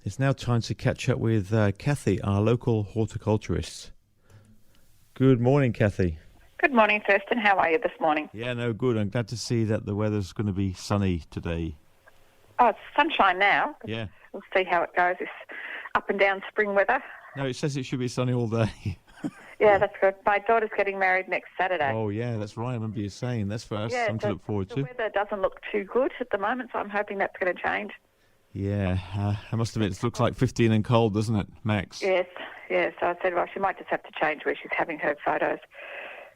It's now time to catch up with Kathy, our local horticulturist. Good morning, Kathy. Good morning, Thurston. How are you this morning? Yeah, no, good. I'm glad to see that the weather's going to be sunny today. Oh, it's sunshine now. Yeah. We'll see how it goes. It's up and down spring weather. No, it says it should be sunny all day. Yeah, that's good. My daughter's getting married next Saturday. Oh, yeah, that's right. I remember you saying. That's something to look forward to. The weather doesn't look too good at the moment, so I'm hoping that's going to change. Yeah, I must admit, it looks like 15 and cold, doesn't it, Max? Yes. So I said, well, she might just have to change where she's having her photos.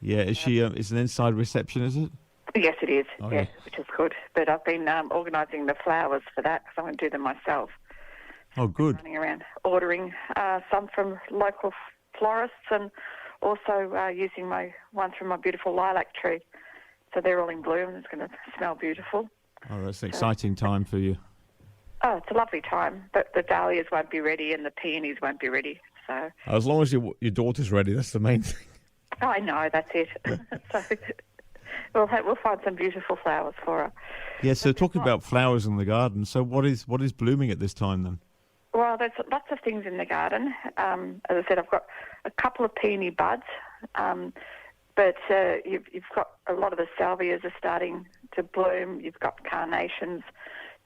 Yeah, is she? Is an inside reception, is it? Yes, it is. Oh, yes, yeah. which is good. But I've been organising the flowers for that because I'm going to do them myself. Oh, good. Running around ordering some from local florists and also using my ones from my beautiful lilac tree. So they're all in bloom. It's going to smell beautiful. Oh, that's an exciting time for you. Oh, it's a lovely time. But the dahlias won't be ready and the peonies won't be ready. So As long as your daughter's ready, that's the main thing. oh, I know, that's it. So we'll find some beautiful flowers for her. Yeah, so talking about flowers in the garden, so what is blooming at this time then? Well, there's lots of things in the garden. As I said, I've got a couple of peony buds, but you've got a lot of the salvias are starting to bloom. You've got carnations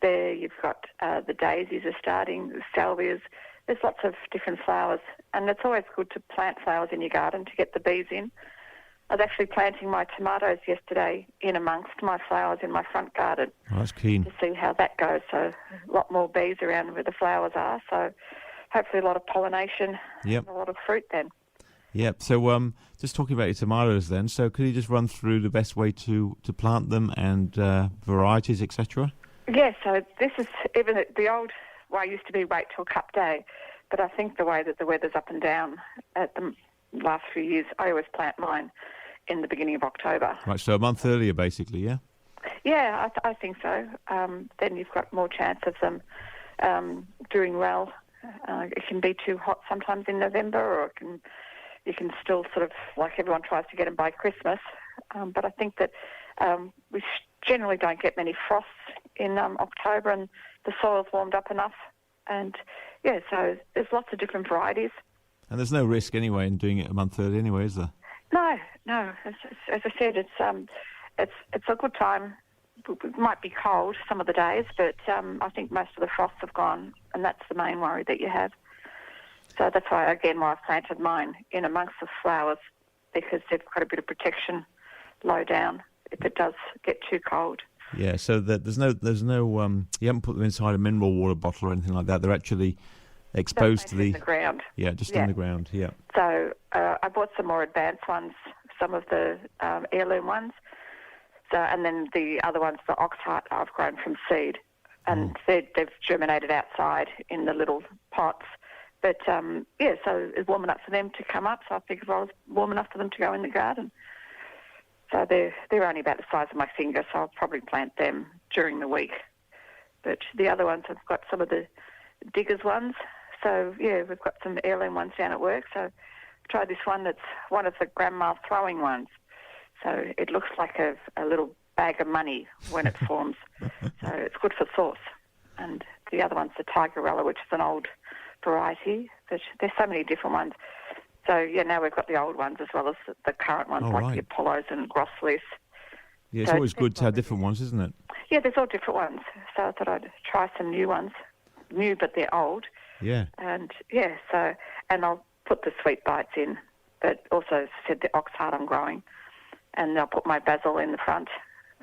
there. You've got the daisies are starting, the salvias. There's lots of different flowers, and it's always good to plant flowers in your garden to get the bees in. I was actually planting my tomatoes yesterday in amongst my flowers in my front garden. Oh, that's keen. To see how that goes. So a lot more bees around where the flowers are. So hopefully a lot of pollination Yep. and a lot of fruit then. Yep. So just talking about your tomatoes then, so could you just run through the best way to plant them and varieties, etc.? Yeah, so this is even the old way used to be wait till cup day, but I think the way that the weather's up and down at the last few years, I always plant mine in the beginning of October. Right, so a month earlier basically, yeah? Yeah, I think so. Then you've got more chance of them doing well. It can be too hot sometimes in November, or you can still sort of, like everyone tries to get them by Christmas. But I think that we generally don't get many frosts in October, and the soil's warmed up enough. And yeah, so there's lots of different varieties. And there's no risk anyway in doing it a month early anyway, is there? No. As I said, it's a good time. It might be cold some of the days, but I think most of the frosts have gone, and that's the main worry that you have. So that's why I've planted mine in amongst the flowers, because they've got a bit of protection low down if it does get too cold. Yeah, so there's no you haven't put them inside a mineral water bottle or anything like that. They're actually exposed to in the ground. Yeah, just in the ground, yeah. So I bought some more advanced ones, some of the heirloom ones. So, and then the other ones, the oxheart, I've grown from seed. And they've germinated outside in the little pots. But, so it's warm enough for them to come up. So I figured well, it's warm enough for them to go in the garden. So they're only about the size of my finger, so I'll probably plant them during the week. But the other ones, I've got some of the diggers ones. So, yeah, we've got some heirloom ones down at work. So tried this one that's one of the grandma throwing ones. So it looks like a little bag of money when it forms. So it's good for sauce. And the other one's the Tigerella, which is an old variety. But there's so many different ones. So, yeah, now we've got the old ones as well as the current ones, the Apollos and Grosslys. Yeah, it's always good to have different ones, isn't it? Yeah, there's all different ones. So I thought I'd try some new ones. New, but they're old. Yeah. And, yeah, and I'll put the sweet bites in. But also, as I said, the oxheart I'm growing. And I'll put my basil in the front.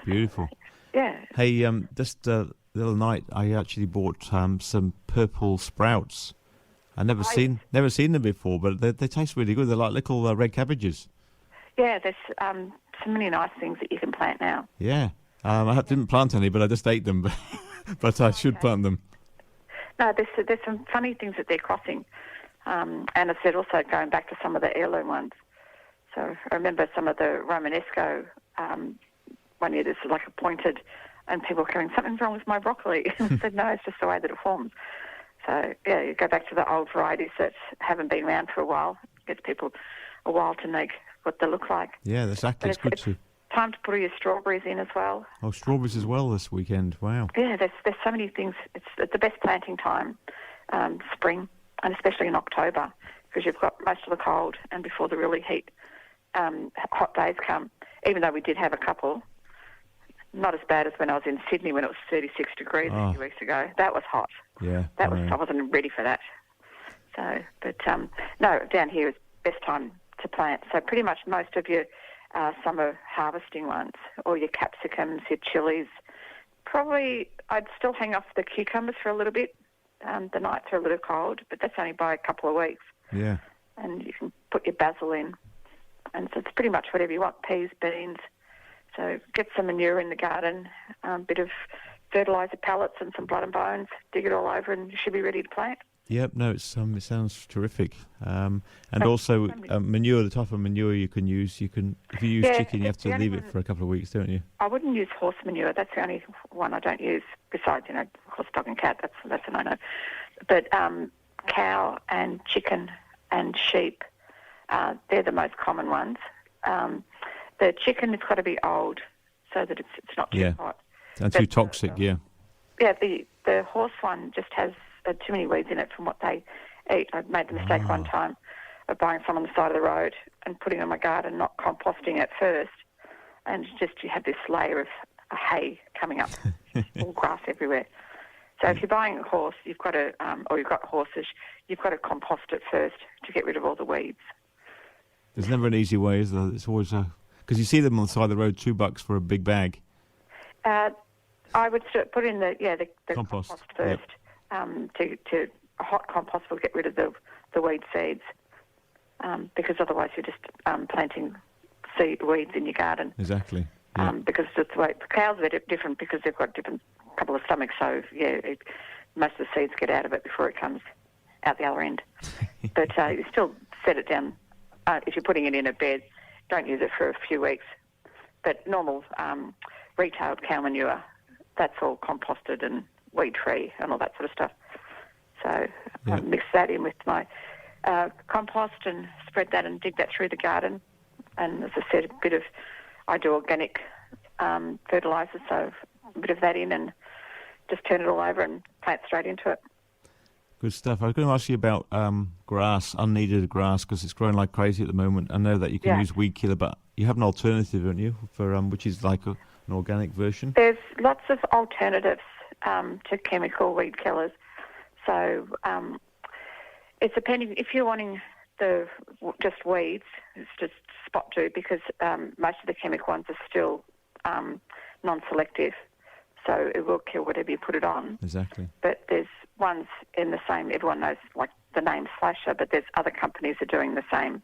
Beautiful. Yeah. Hey, just the other night I actually bought some purple sprouts. I've never seen them before, but they taste really good. They're like little red cabbages. Yeah, there's so many nice things that you can plant now. Yeah. I didn't plant any, but I just ate them. But I should plant them. No, there's some funny things that they're crossing. And I said also going back to some of the heirloom ones. So I remember some of the Romanesco, one year this is like a pointed, and people were going, something's wrong with my broccoli. I said, no, it's just the way that it forms. So, yeah, you go back to the old varieties that haven't been around for a while. It gets people a while to make what they look like. Yeah, exactly. It's good to... time to put all your strawberries in as well. Oh, strawberries as well this weekend. Wow. Yeah, there's so many things. It's the best planting time. spring, and especially in October, because you've got most of the cold and before the really hot days come. Even though we did have a couple, not as bad as when I was in Sydney when it was 36 degrees a few weeks ago. That was hot. Yeah. I wasn't ready for that. So, but no, down here is best time to plant. So pretty much most of your summer harvesting ones, or your capsicums, your chilies. Probably I'd still hang off the cucumbers for a little bit. The nights are a little cold, but that's only by a couple of weeks. Yeah. And you can put your basil in. And so it's pretty much whatever you want, peas, beans. So get some manure in the garden, a bit of fertiliser pellets and some blood and bones, dig it all over and you should be ready to plant. Yep, no, it sounds terrific. And also manure, the type of manure you can use, if you use chicken, you have to leave it for a couple of weeks, don't you? I wouldn't use horse manure. That's the only one I don't use. Besides, horse, dog and cat, that's a no-no. But cow and chicken and sheep, they're the most common ones. The chicken has got to be old so that it's not too hot. And too toxic, yeah. Yeah, the horse one just has too many weeds in it from what they eat. I made the mistake one time of buying some on the side of the road and putting it in my garden, not composting it first, and just you have this layer of hay coming up, all grass everywhere. So if you're buying a horse, you've got to, or you've got horses, you've got to compost it first to get rid of all the weeds. There's never an easy way, is there? It's always because you see them on the side of the road, $2 for a big bag. I would put in the compost first. Yep. To a hot compost will get rid of the weed seeds, because otherwise you're just planting seed weeds in your garden. Exactly. Yeah. Because it's the way the cows are different because they've got different couple of stomachs. So most of the seeds get out of it before it comes out the other end. But you still set it down. If you're putting it in a bed, don't use it for a few weeks. But normal retailed cow manure, that's all composted and weed-free and all that sort of stuff. So I mix that in with my compost and spread that and dig that through the garden. And as I said, I do organic fertiliser, so a bit of that in and just turn it all over and plant straight into it. Good stuff. I was going to ask you about grass, unneeded grass, because it's growing like crazy at the moment. I know that you can use weed killer, but you have an alternative, don't you, for which is like an organic version? There's lots of alternatives to chemical weed killers. So it's depending. If you're wanting just weeds, it's just spot do, because most of the chemical ones are still non-selective. So it will kill whatever you put it on. Exactly. But there's ones in the same, everyone knows like the name Slasher, but there's other companies that are doing the same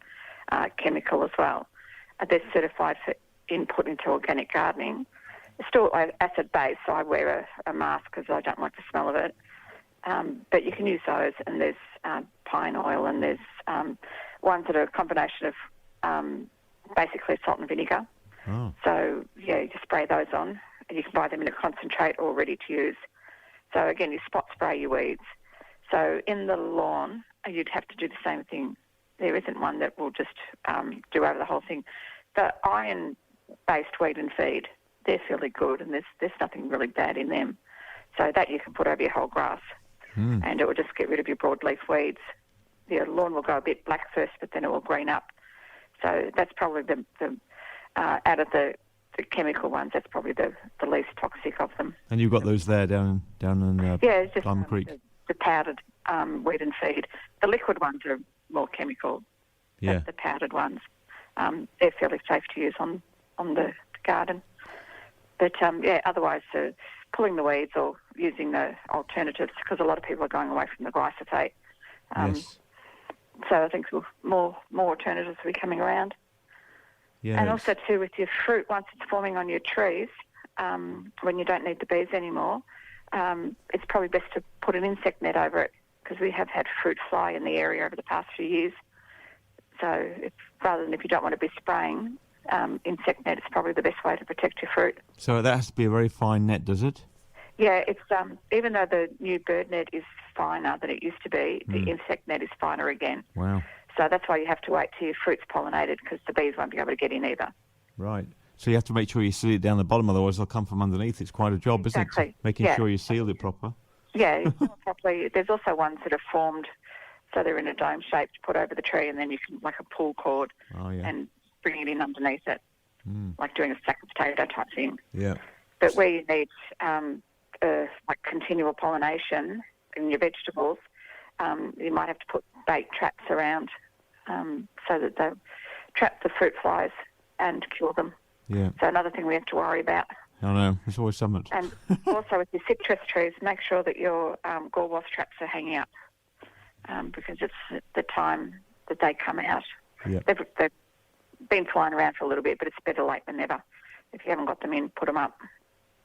chemical as well. They're certified for input into organic gardening. It's still acid-based, so I wear a mask because I don't like the smell of it. But you can use those, and there's pine oil, and there's ones that are a combination of basically salt and vinegar. Oh. So, you just spray those on, and you can buy them in a concentrate or ready to use. So, again, you spot spray your weeds. So in the lawn, you'd have to do the same thing. There isn't one that will just do over the whole thing. The iron-based weed and feed, they're fairly good, and there's nothing really bad in them. So that you can put over your whole grass, and it will just get rid of your broadleaf weeds. Your lawn will go a bit black first, but then it will green up. So that's probably the out of the chemical ones, that's probably the least toxic of them. And you've got those there down in it's just Diamond Creek? The powdered weed and feed. The liquid ones are more chemical. Yeah. The powdered ones, they're fairly safe to use on the garden. But otherwise, pulling the weeds or using the alternatives, because a lot of people are going away from the glyphosate. Yes. So I think more alternatives will be coming around. Yeah, and also, too, with your fruit, once it's forming on your trees, when you don't need the bees anymore, it's probably best to put an insect net over it, because we have had fruit fly in the area over the past few years. So rather than if you don't want to be spraying, insect net is probably the best way to protect your fruit. So that has to be a very fine net, does it? Yeah, it's even though the new bird net is finer than it used to be, the insect net is finer again. Wow. So that's why you have to wait till your fruit's pollinated, because the bees won't be able to get in either. Right. So you have to make sure you seal it down the bottom, otherwise they'll come from underneath. It's quite a job, isn't it? Making sure you seal it proper. Yeah, properly. There's also ones that are formed so they're in a dome shape to put over the tree, and then you can, like a pull cord, and bring it in underneath it, like doing a stack of potato type thing. Yeah. But where you need like continual pollination in your vegetables, you might have to put bait traps around so that they trap the fruit flies and kill them. Yeah. So another thing we have to worry about. I know, there's always something. And also with your citrus trees, make sure that your gall wasp traps are hanging up because it's the time that they come out. Yeah. They've been flying around for a little bit, but it's better late than never. If you haven't got them in, put them up.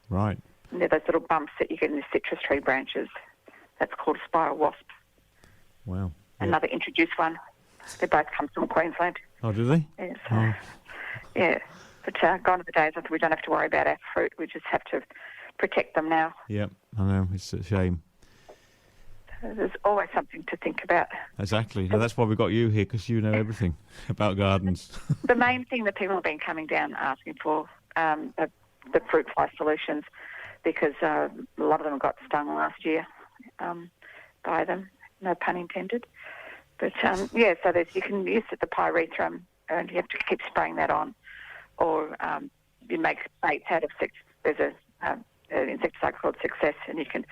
Right. And they're those little bumps that you get in the citrus tree branches. That's called a spiral wasp. Wow. Yeah. Another introduced one. They both come from Queensland. Oh, do they? Yeah. So, yeah. But gone are the days after we don't have to worry about our fruit. We just have to protect them now. Yeah, I know. It's a shame. There's always something to think about. Exactly. No, that's why we got you here, because you know everything about gardens. The main thing that people have been coming down asking for are the fruit fly solutions, because a lot of them got stung last year by them. No pun intended. But, so you can use the pyrethrum, and you have to keep spraying that on. Or you make baits out of there's an insecticide called Success, and you can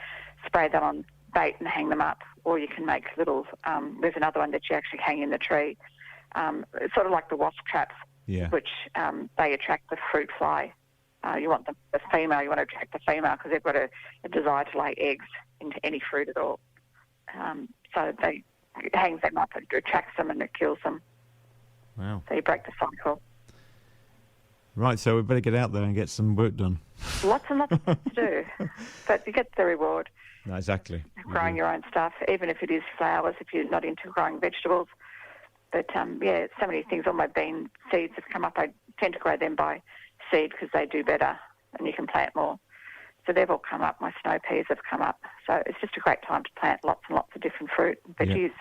spray that on bait and hang them up. Or you can make little, there's another one that you actually hang in the tree. It's sort of like the wasp traps, which they attract the fruit fly. You want the female, you want to attract the female because they've got a desire to lay eggs into any fruit at all. So it hangs them up, it attracts them and it kills them. Wow. So you break the cycle. Right, so we better get out there and get some work done. Lots and lots of things to do, but you get the reward. No, exactly. Growing your own stuff, even if it is flowers, if you're not into growing vegetables. But, so many things. All my bean seeds have come up. I tend to grow them by seed because they do better and you can plant more. So they've all come up. My snow peas have come up. So it's just a great time to plant lots and lots of different fruit and veggies.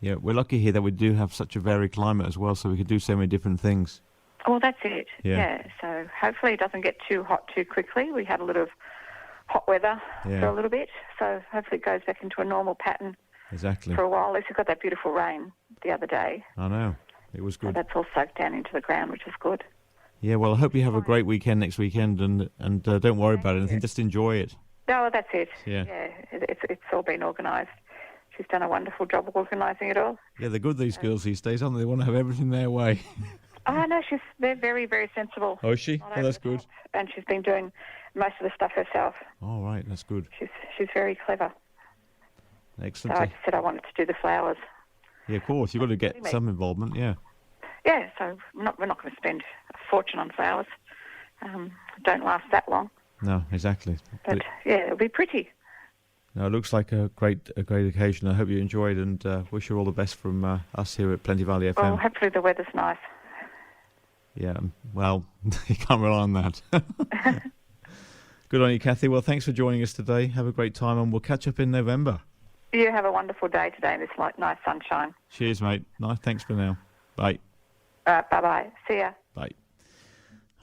Yeah, we're lucky here that we do have such a varied climate as well, so we can do so many different things. Well, that's it. Yeah. So hopefully it doesn't get too hot too quickly. We had a little hot weather for a little bit, so hopefully it goes back into a normal pattern. Exactly. For a while. At least we got that beautiful rain the other day. I know. It was good. So that's all soaked down into the ground, which is good. Yeah, well, I hope you have a great weekend next weekend, and don't worry about anything. Just enjoy it. No, that's it. Yeah. It's all been organised. She's done a wonderful job of organising it all. Yeah, they're good, these girls these days, aren't they? They want to have everything their way. Oh, no, they're very, very sensible. Oh, is she? Oh, that's good. And she's been doing most of the stuff herself. Oh, right, that's good. She's very clever. Excellent. So I just said I wanted to do the flowers. Yeah, of course. You've got to get some involvement, yeah. Yeah, so we're not going to spend a fortune on flowers. Don't last that long. No, exactly. But it'll be pretty. No, it looks like a great occasion. I hope you enjoyed, and wish you all the best from us here at Plenty Valley FM. Well, hopefully the weather's nice. Yeah, well, you can't rely on that. Good on you, Kathy. Well, thanks for joining us today. Have a great time, and we'll catch up in November. You have a wonderful day today in this nice sunshine. Cheers, mate. Nice. Thanks for now. Bye. All right, bye-bye. See ya. Bye.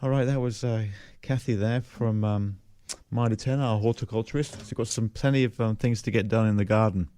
All right, that was Kathy there from Mitre 10, our horticulturist. She's got plenty of things to get done in the garden.